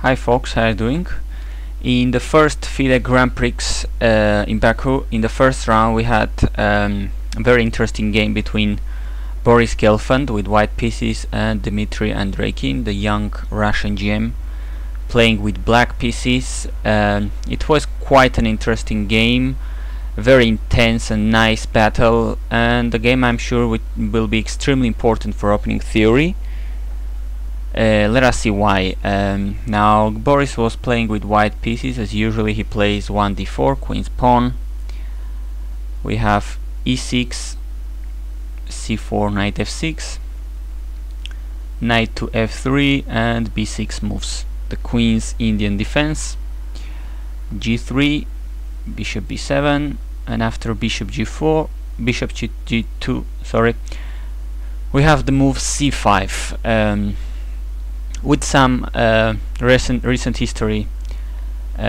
Hi folks, how are you doing? In the first FIDE Grand Prix in Baku, in the first round we had a very interesting game between Boris Gelfand with white pieces and Dmitry Andreikin, the young Russian GM, playing with black pieces. It was quite an interesting game, very intense and nice battle, and the game I'm sure will be extremely important for opening theory. Let us see why. Now Boris was playing with white pieces. As usually he plays 1d4, queen's pawn. We have e6, c4, knight f6, knight to f3, and b6 moves the queen's Indian defense. g3, bishop b7, and after bishop g4, bishop g2, sorry, we have the move c5. With some recent history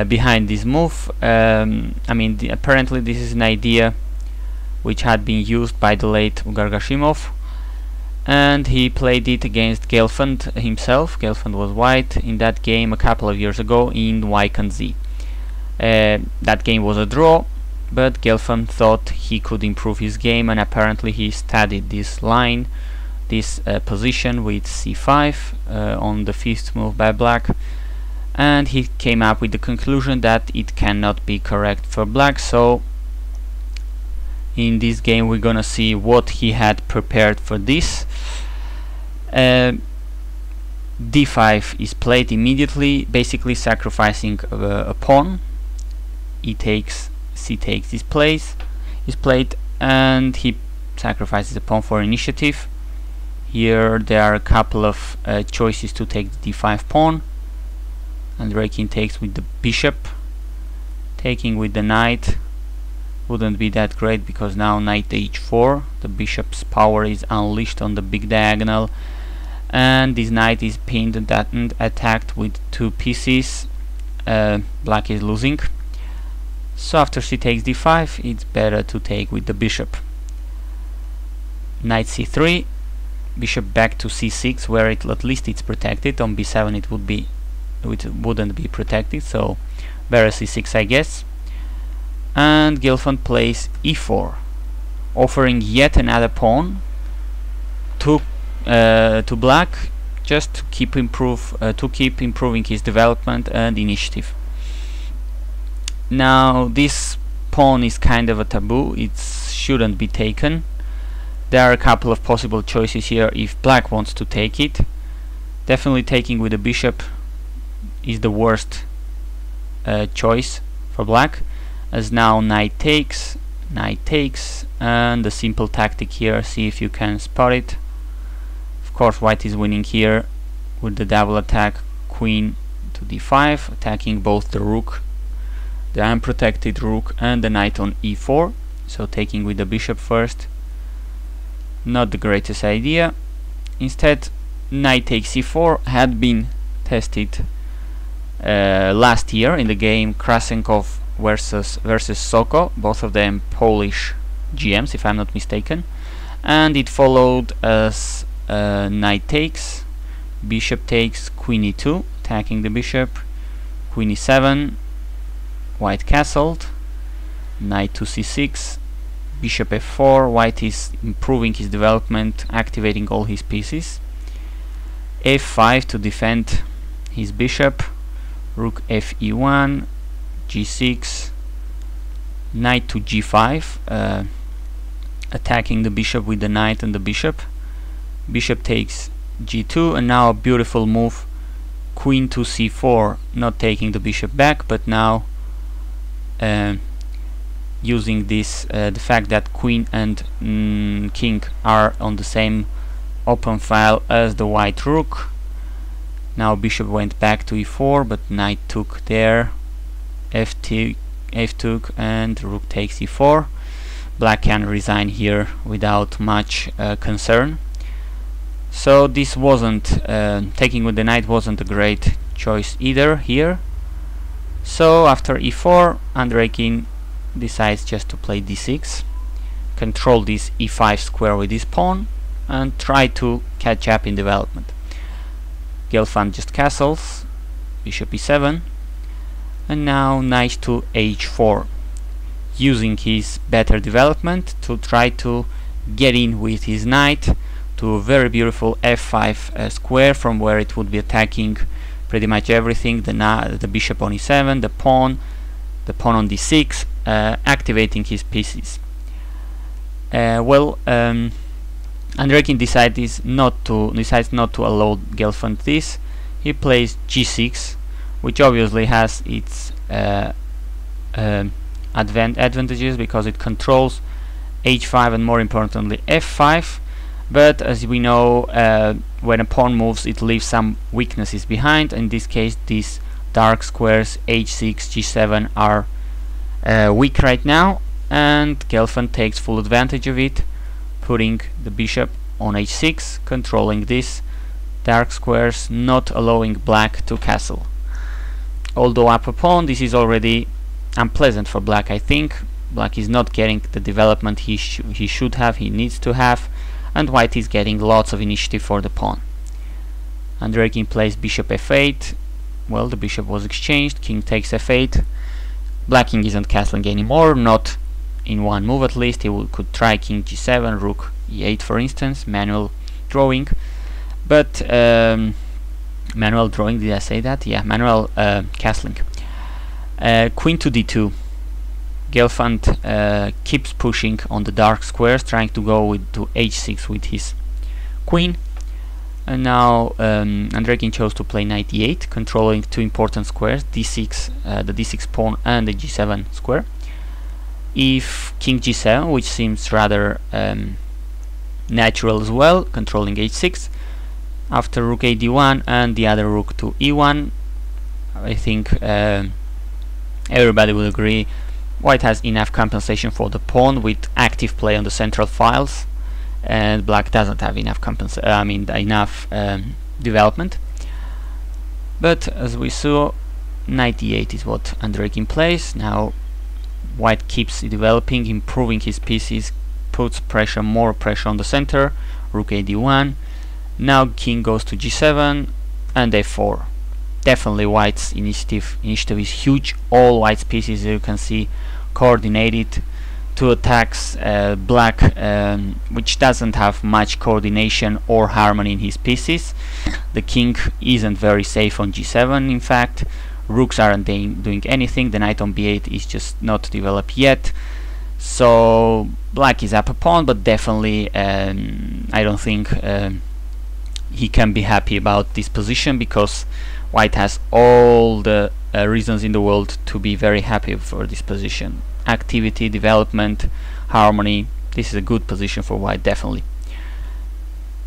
behind this move. Apparently this is an idea which had been used by the late Karjakin, and he played it against Gelfand himself. Gelfand was white in that game a couple of years ago in Y-Z. That game was a draw, but Gelfand thought he could improve his game, and apparently he studied this line, this position with c5 on the fifth move by black, and he came up with the conclusion that it cannot be correct for black. So in this game we're gonna see what he had prepared for this. d5 is played immediately, basically sacrificing a pawn. c takes this place is played, and he sacrifices a pawn for initiative. Here there are a couple of choices to take the d5 pawn. Andreikin takes with the bishop. Taking with the knight wouldn't be that great, because now knight h4, the bishop's power is unleashed on the big diagonal, and this knight is pinned and attacked with two pieces. Black is losing. So after c takes d5, it's better to take with the bishop. Knight c3, bishop back to c6, where at least it's protected. On b7 it wouldn't be protected, so better c6, I guess. And Gelfand plays e4, offering yet another pawn to black, just to keep improving his development and initiative. Now this pawn is kind of a taboo, it shouldn't be taken. There are a couple of possible choices here if black wants to take it. Definitely taking with the bishop is the worst choice for black, as now knight takes, and the simple tactic here, see if you can spot it. Of course white is winning here with the double attack, queen to d5, attacking both the rook, the unprotected rook, and the knight on e4. So taking with the bishop first, not the greatest idea. Instead, knight takes c4 had been tested last year in the game Krasenkov versus Soko, both of them Polish GMs if I'm not mistaken, and it followed as knight takes, bishop takes, queen e2, attacking the bishop, queen e7, white castled, knight to c6, bishop f4, white is improving his development, activating all his pieces, f5 to defend his bishop, rook fe1, g6, knight to g5, attacking the bishop with the knight and the bishop, bishop takes g2, and now a beautiful move, queen to c4, not taking the bishop back, but now using this the fact that queen and king are on the same open file as the white rook. Now bishop went back to e4, but knight took there, f took, and rook takes e4. Black can resign here without much concern. So this wasn't taking with the knight wasn't a great choice either here. So after e4, Andreikin decides just to play d6, control this e5 square with his pawn, and try to catch up in development. Gelfand just castles, bishop e7, and now knight to h4, using his better development to try to get in with his knight to a very beautiful f5 square, from where it would be attacking pretty much everything, the bishop on e7, the pawn on d6, activating his pieces. Andreikin decides not to allow Gelfand this. He plays g6, which obviously has its advantages, because it controls h5 and, more importantly, f5. But as we know, when a pawn moves, it leaves some weaknesses behind. In this case, these dark squares h6, g7 are weak right now, and Gelfand takes full advantage of it, putting the bishop on h6, controlling these dark squares, not allowing black to castle. Although up a pawn, this is already unpleasant for black. I think black is not getting the development he should have, he needs to have, and white is getting lots of initiative for the pawn. Andreikin plays bishop f8. Well, the bishop was exchanged, king takes f8. Black king isn't castling anymore, not in one move at least. He could try king g7, rook e8 for instance, manual drawing. But manual drawing, did I say that? Yeah, manual castling. Queen to d2. Gelfand keeps pushing on the dark squares, trying to go to h6 with his queen. And now Andreikin chose to play knight e8, controlling two important squares, d6, the d6 pawn and the g7 square. If king g7, which seems rather natural as well, controlling h6. After rook a d1 and the other rook to e1, I think everybody will agree white has enough compensation for the pawn with active play on the central files, and black doesn't have enough development. But as we saw, knight e8 is what Andreikin plays. Now white keeps developing, improving his pieces, puts more pressure on the center. Rook a d1. Now king goes to g7 and f4. Definitely white's initiative is huge. All white's pieces, you can see, coordinated to attacks black, which doesn't have much coordination or harmony in his pieces. The king isn't very safe on g7, in fact. Rooks aren't doing anything. The knight on b8 is just not developed yet. So black is up a pawn, but definitely I don't think he can be happy about this position, because white has all the reasons in the world to be very happy for this position. Activity, development, harmony. This is a good position for white, definitely.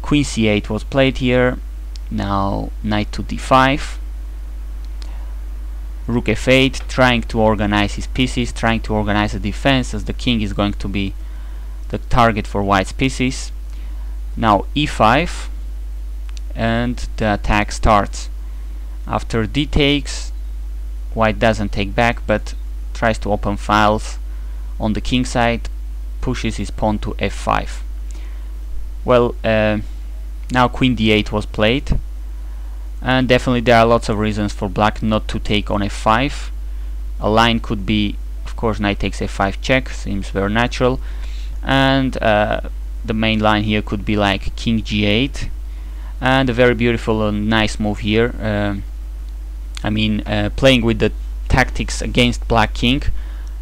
Queen c8 was played here. Now knight to d5. Rook f8, trying to organize his pieces, trying to organize the defense, as the king is going to be the target for white's pieces. Now e5, and the attack starts. After d takes, white doesn't take back, but tries to open files on the king side, pushes his pawn to f5. Well, now queen d8 was played, and definitely there are lots of reasons for black not to take on f5. A line could be, of course, knight takes f5 check, seems very natural, and the main line here could be like king g8, and a very beautiful and nice move here. Playing with the tactics against black king,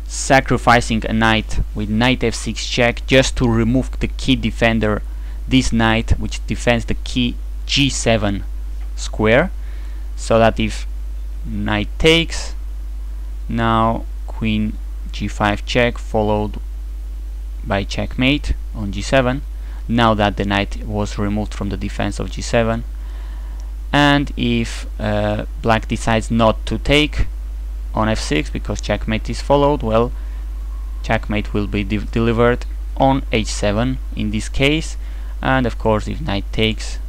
sacrificing a knight with knight f6 check just to remove the key defender, this knight which defends the key g7 square, so that if knight takes, now queen g5 check, followed by checkmate on g7, now that the knight was removed from the defense of g7. And if black decides not to take on f6 because checkmate is followed, well, checkmate will be delivered on h7 in this case. And of course, if knight takes,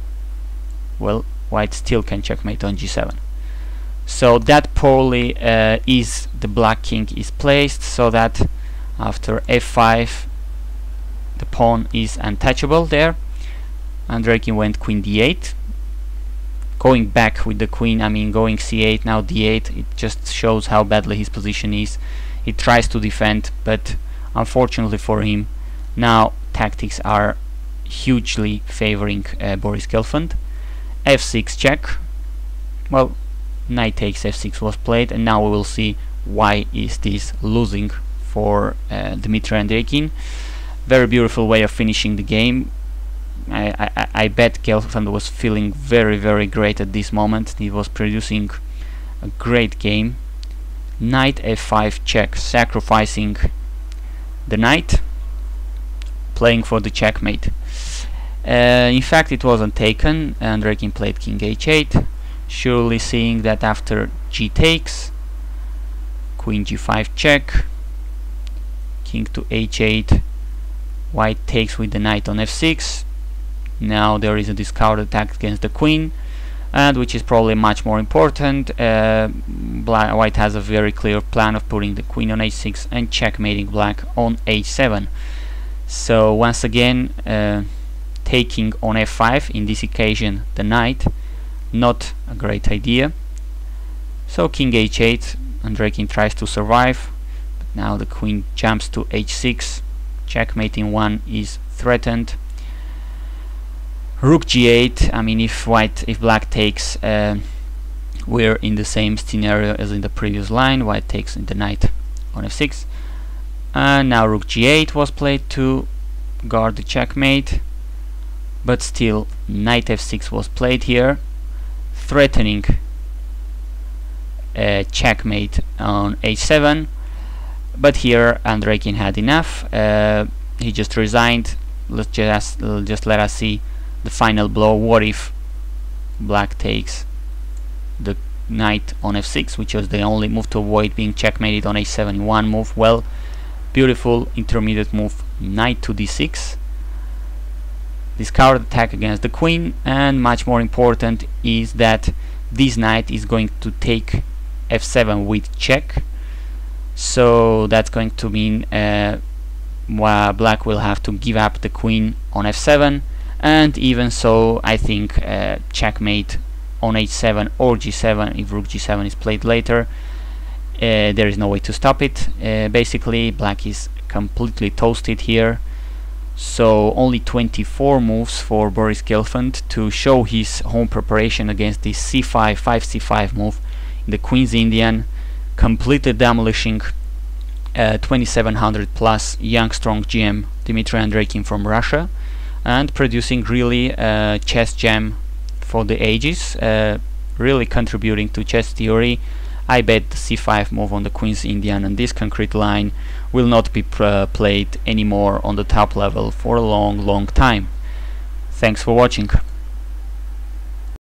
well, white still can checkmate on g7. So that poorly is the black king is placed, so that after f5 the pawn is untouchable there. Andreikin went queen d8, going back with the queen, I mean going c8, now d8, it just shows how badly his position is. He tries to defend, but unfortunately for him, now tactics are hugely favoring Boris Gelfand. f6 check. Well, knight takes f6 was played, and now we will see why is this losing for Dmitry Andreikin. Very beautiful way of finishing the game. I bet Gelfand was feeling very great at this moment. He was producing a great game. Knight f5 check, sacrificing the knight, playing for the checkmate. In fact, it wasn't taken. Andreikin played king h8, surely seeing that after g takes, queen g5 check, king to h8, white takes with the knight on f6. Now there is a discard attack against the queen, and which is probably much more important, white has a very clear plan of putting the queen on h6 and checkmating black on h7. So once again, taking on f5, in this occasion the knight, not a great idea. So king h8, Andreikin tries to survive, but now the queen jumps to h6, checkmating one is threatened. Rook g8, I mean if black takes, we're in the same scenario as in the previous line. White takes the knight on f6, and now rook g8 was played to guard the checkmate, but still knight f6 was played here, threatening checkmate on h7. But here Andreikin had enough. He just resigned. Just let us see the final blow. What if black takes the knight on f6, which was the only move to avoid being checkmated on h7 in one move? Well, beautiful intermediate move, knight to d6, discard attack against the queen, and much more important is that this knight is going to take f7 with check. So that's going to mean black will have to give up the queen on f7, and even so I think checkmate on h7 or g7 if rook g7 is played later. There is no way to stop it. Basically black is completely toasted here. So only 24 moves for Boris Gelfand to show his home preparation against this c5, 5c5 move in the Queen's Indian, completely demolishing 2700 plus young strong GM Dmitry Andreikin from Russia, and producing really chess gem for the ages, really contributing to chess theory. I bet the c5 move on the Queen's Indian and this concrete line will not be played anymore on the top level for a long time. Thanks for watching.